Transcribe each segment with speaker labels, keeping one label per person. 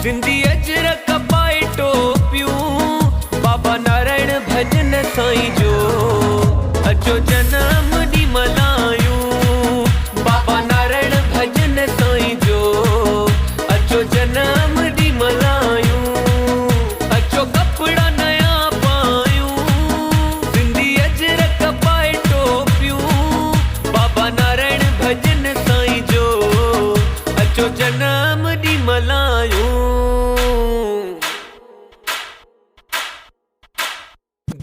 Speaker 1: सिंधी अजरक पाए टोपियूं, बाबा नारायण भजन साईं जो अचो जनम ॾींहुं मल्हायूं। बाबा नारायण भजन साईं जो अचो जनम ॾींहुं मल्हायूं। अचो कपिड़ा नया पायूं, सिंधी अजरक पाए टोपियूं, बाबा नारायण भजन साईं जो अचो जनम ॾींहुं मल्हायूं।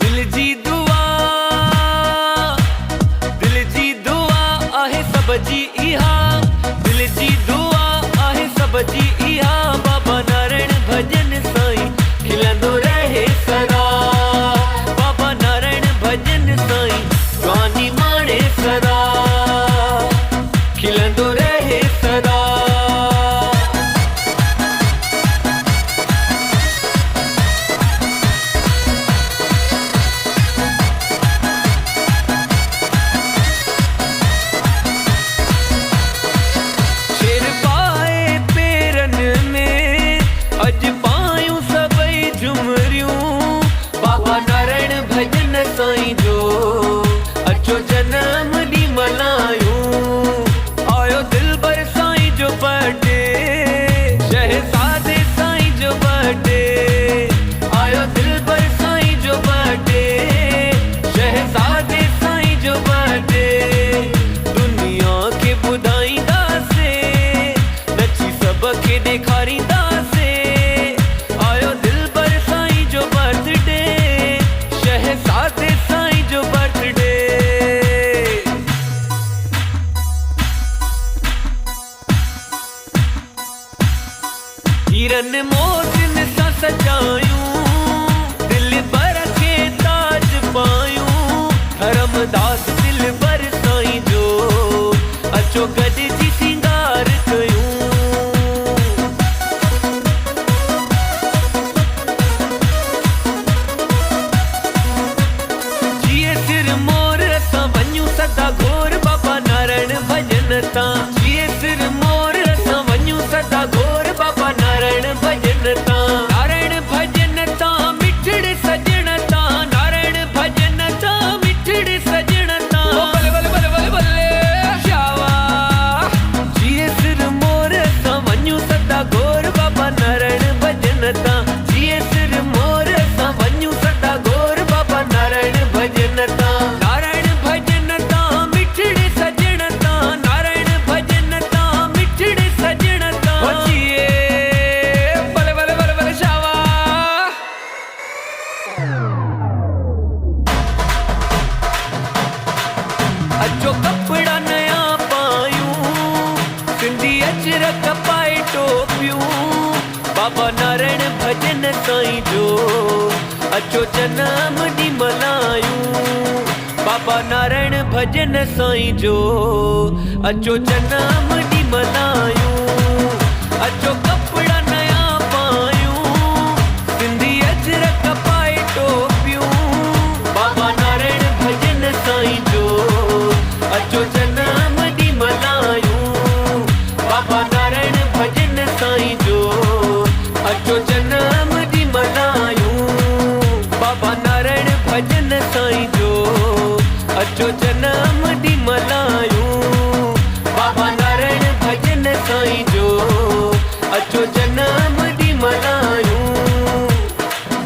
Speaker 1: दिल जी दुआ आहे सब जी इहा, दिल जी दुआ आहे सब जी इहा। बाबा नारायण भजन साईं खिलंदो रहे सदा, बाबा नारायण भजन साईं जवानी माणे सदा, खिलंदो रहे सदा। साईं जो अचो जनम ॾींहुं मल्हायूं। आयो दिलबर साईं जो बर्थडे, शहज़ादे साईं जो बर्थडे। आयो दिलबर साईं जो बर्थडे, शहज़ादे साईं जो बर्थडे। दुनिया खे ॿुधाईंदासीं, नची सबके ॾेखारींदासीं। आयो दिलबर साईं जो बर्थडे, शहज़ादे साईं जो बर्थडे। हीरन मोतिन सां सजायूं, दिलबर खे ताज पायूं। धर्मदास दिलबर साईं जो अचो गॾिजी सिंगार कयूं। सदा घोर बाबा नारायण भजन तां, जिए सिर मोर असां वञूं सदा घोर बाबा नारायण भजन तां। नारायण भजन तां मिठड़े सजण तां, नारायण भजन तां मिठड़े सजण तां। बले बले बले बले बले शावा, जिए सिर मोर असां वञूं सदा घोर बाबा नारायण भजन तां। जिए सिर मोर असां वञूं सदा घोर बाबा नारायण भजन तां। नारायण भजन मिठड़े सजण तां, नारायण भजन तां मिठड़े सजण तां। जिए बले बले बले बले शावा। अचो कपिड़ा नया पायूं, सिंधी अजरक पाए टोपियूं, बाबा नारायण भजन साईं जो अचो जनम ॾींहुं मल्हायूं। बाबा नारायण भजन साईं जो अचो जनम ॾींहुं मल्हायूं। अचो कपिड़ा नया पायूं, सिंधी अजरक पाए टोपियूं, बाबा नारायण भजन साईं जो अचो जनम ॾींहुं मल्हायूं। बाबा नारायण भजन साईं जो अचो जनम ॾींहुं मल्हायूं। बाबा नारायण भजन साईं जो अचो जनम ॾींहुं मल्हायूं। बाबा नारायण भजन साईं जो अचो जनम ॾींहुं मल्हायूं।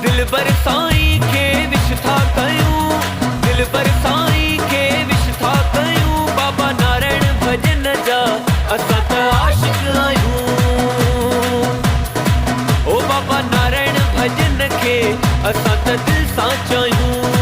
Speaker 1: दिलबर साईं खे विश था कयूं, दिलबर साईं खे विश था कयूं। बाबा नारायण भजन जा असां त आशिक़ आहियूं। ओ बाबा नारायण भजन खे असां त दिलि सां चाहियूं।